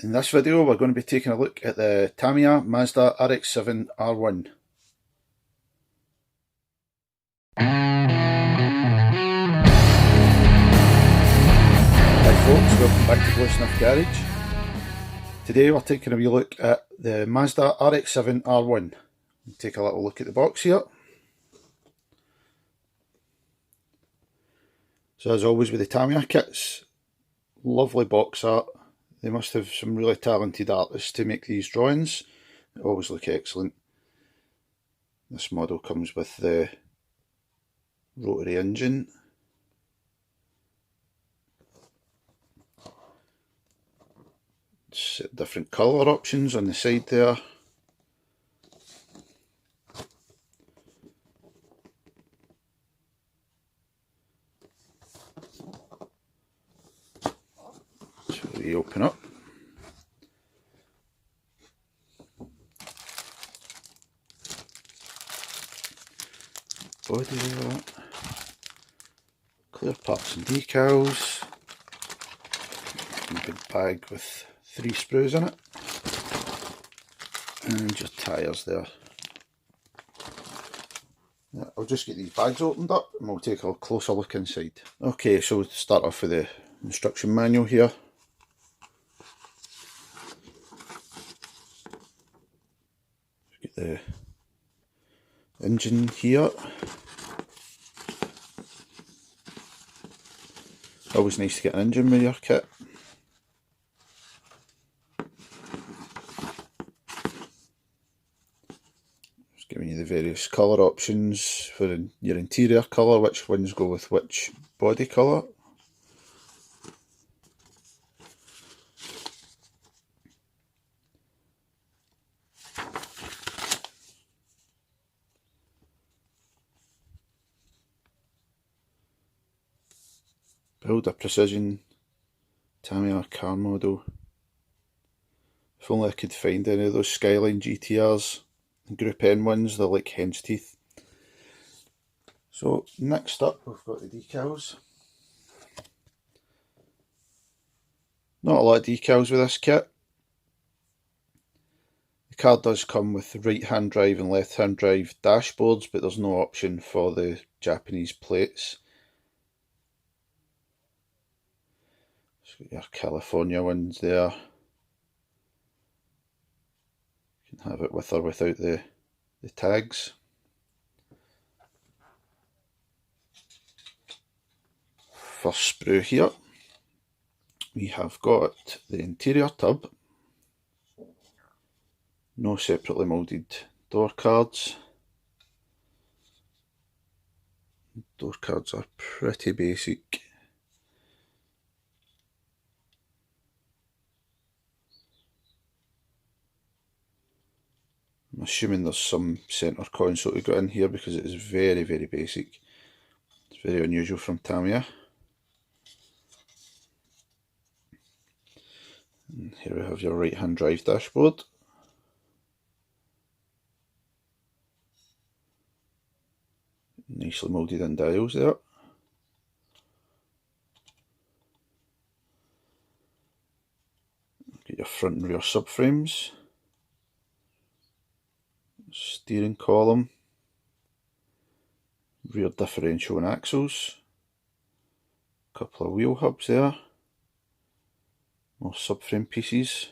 In this video we're going to be taking a look at the Tamiya Mazda RX7 R1. Hi folks, welcome back to Glowsmith Garage. Today we're taking a wee look at the Mazda RX7 R1. Take a little look at the box here. So as always with the Tamiya kits, lovely box art. They must have some really talented artists to make these drawings. They always look excellent. This model comes with the rotary engine. It's different colour options on the side there. So we open up. Body there. Clear parts and decals. A big bag with 3 sprues in it. And your tyres there. I'll just get these bags opened up and we'll take a closer look inside. Okay, so we'll start off with the instruction manual here. Get the engine here. Always nice to get an engine with your kit. Just giving you the various colour options for your interior colour, which ones go with which body colour. Build a precision Tamiya car model. If only I could find any of those Skyline GTRs and Group N ones, they're like hen's teeth. So next up we've got the decals. Not a lot of decals with this kit. The car does come with right hand drive and left hand drive dashboards, but there's no option for the Japanese plates. So your California ones there. You can have it with or without the tags. First sprue here. We have got the interior tub. No separately moulded door cards. Door cards are pretty basic. I'm assuming there's some centre console to go in here because it is very, very basic. It's very unusual from Tamiya. And here we have your right hand drive dashboard. Nicely moulded in dials there. Get your front and rear subframes. Steering column, rear differential and axles, a couple of wheel hubs there, more subframe pieces,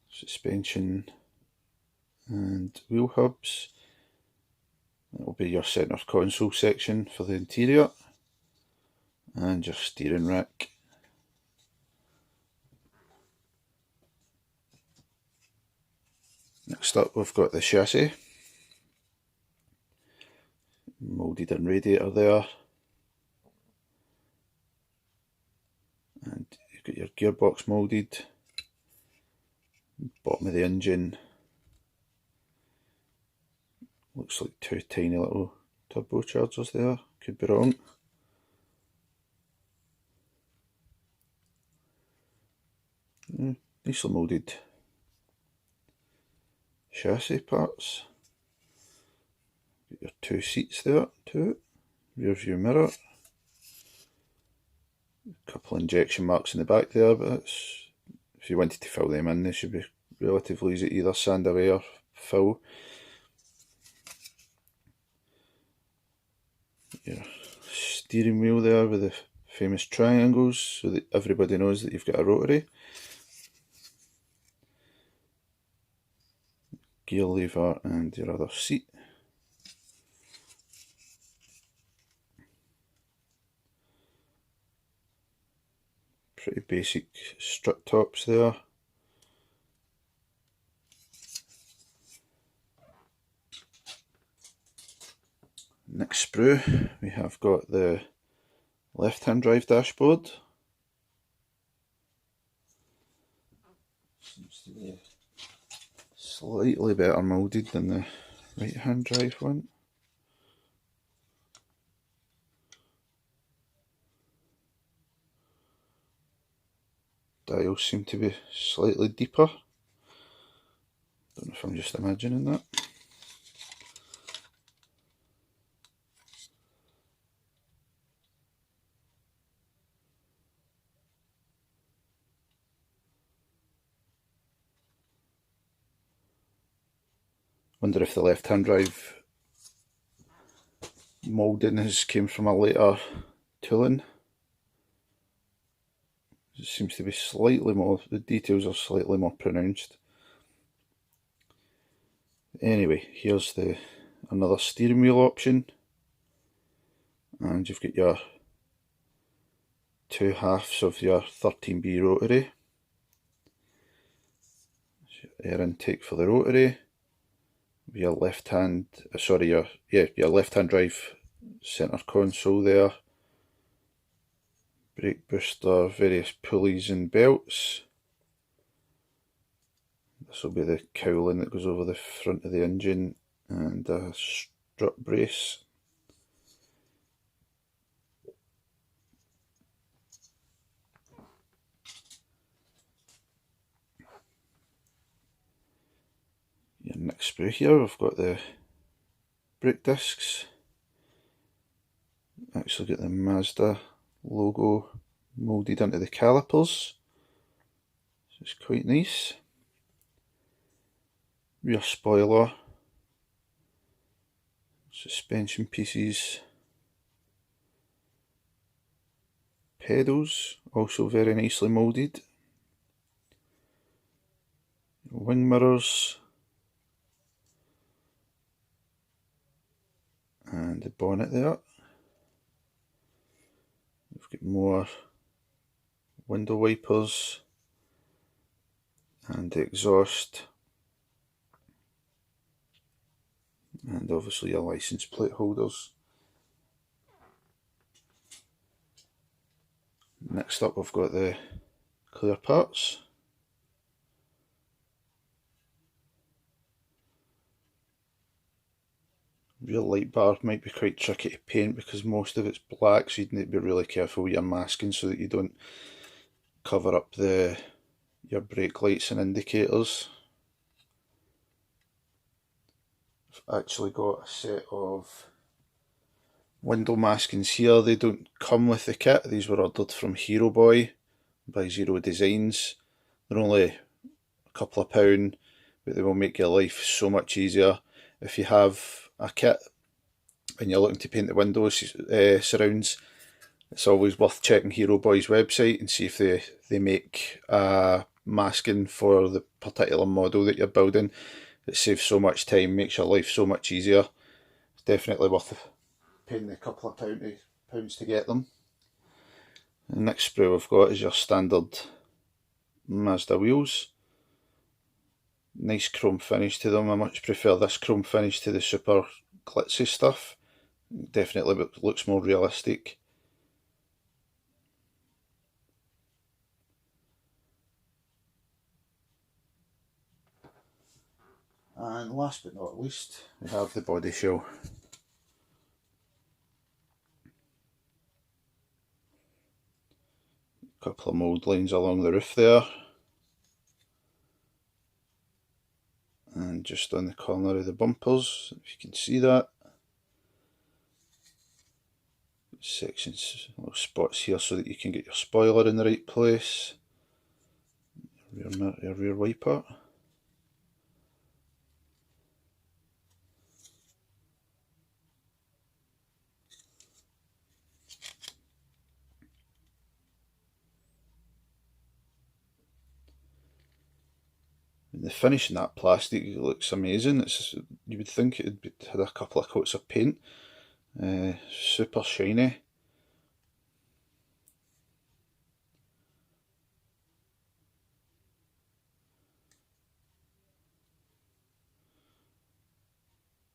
suspension and wheel hubs. That will be your centre console section for the interior, and your steering rack. Next up we've got the chassis, moulded in radiator there, and you've got your gearbox moulded, bottom of the engine, looks like 2 tiny little turbochargers there, could be wrong. Nicely moulded chassis parts. Got your 2 seats there too, rear view mirror, A couple of injection marks in the back there, but that's, if you wanted to fill them in, they should be relatively easy to either sand away or fill. Your steering wheel there with the famous triangles, so that everybody knows that you've got a rotary. Gear lever and your other seat. Pretty basic strut tops there. Next sprue, we have got the left-hand drive dashboard. Seems to be slightly better moulded than the right-hand drive one. Dials seem to be slightly deeper. Don't know if I'm just imagining that. Wonder if the left-hand drive moulding has came from a later tooling. It seems to be slightly more, the details are slightly more pronounced. Anyway, here's another steering wheel option, and you've got your two halves of your 13B rotary. Air intake for the rotary. Your left-hand, your left-hand drive centre console there. Brake booster, various pulleys and belts. This will be the cowling that goes over the front of the engine, and a strut brace. Your next sprue here, we've got the brake discs. Actually got the Mazda logo moulded into the calipers, so it's quite nice. Rear spoiler, suspension pieces, pedals also very nicely moulded, wing mirrors, and the bonnet there. We've got more window wipers and the exhaust, and obviously your license plate holders. Next up we've got the clear parts. Rear light bar might be quite tricky to paint because most of it's black, so you need to be really careful with your masking so that you don't cover up your brake lights and indicators. I've actually got a set of window maskings here. They don't come with the kit. These were ordered from Hero Boy by Zero Designs. They're only a couple of £, but they will make your life so much easier. If you have a kit and you're looking to paint the windows surrounds, it's always worth checking Hero Boy's website and see if they make masking for the particular model that you're building. It saves so much time, makes your life so much easier. It's definitely worth paying a couple of pounds to get them. The next sprue we've got is your standard Mazda wheels. Nice chrome finish to them. I much prefer this chrome finish to the super glitzy stuff. Definitely looks more realistic. And last but not least, we have the body shell. A couple of mould lines along the roof there. And just on the corner of the bumpers, if you can see that. sections, little spots here so that you can get your spoiler in the right place, your rear wiper. And the finish in that plastic looks amazing. You would think it had a couple of coats of paint. Super shiny.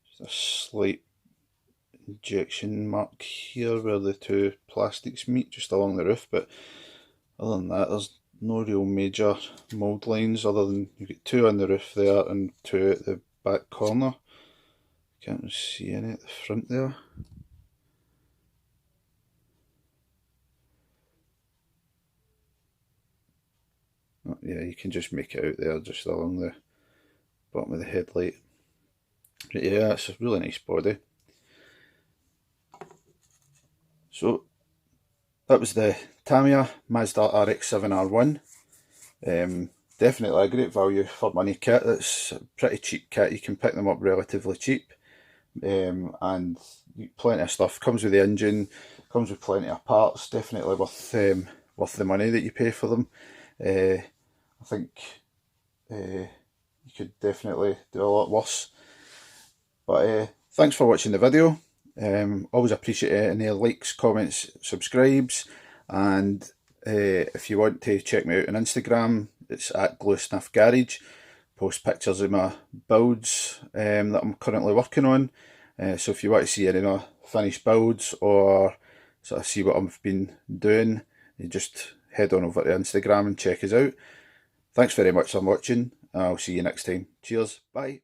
Just a slight injection mark here where the two plastics meet, just along the roof, but other than that there's no real major mould lines, other than you get two on the roof there and two at the back corner. Can't really see any at the front there. Oh, yeah, you can just make it out there just along the bottom of the headlight. But yeah, it's a really nice body. So that was the Tamiya Mazda RX7 R1. Definitely a great value for money kit. It's a pretty cheap kit. You can pick them up relatively cheap, and plenty of stuff. Comes with the engine, comes with plenty of parts. Definitely worth the money that you pay for them. I think you could definitely do a lot worse. But thanks for watching the video. Always appreciate any likes, comments, subscribes, and if you want to check me out on Instagram, it's at GlueSnuffGarage. Post pictures of my builds that I'm currently working on. So if you want to see any of my finished builds or sort of see what I've been doing, you just head on over to Instagram and check us out. Thanks very much for watching. I'll see you next time. Cheers. Bye.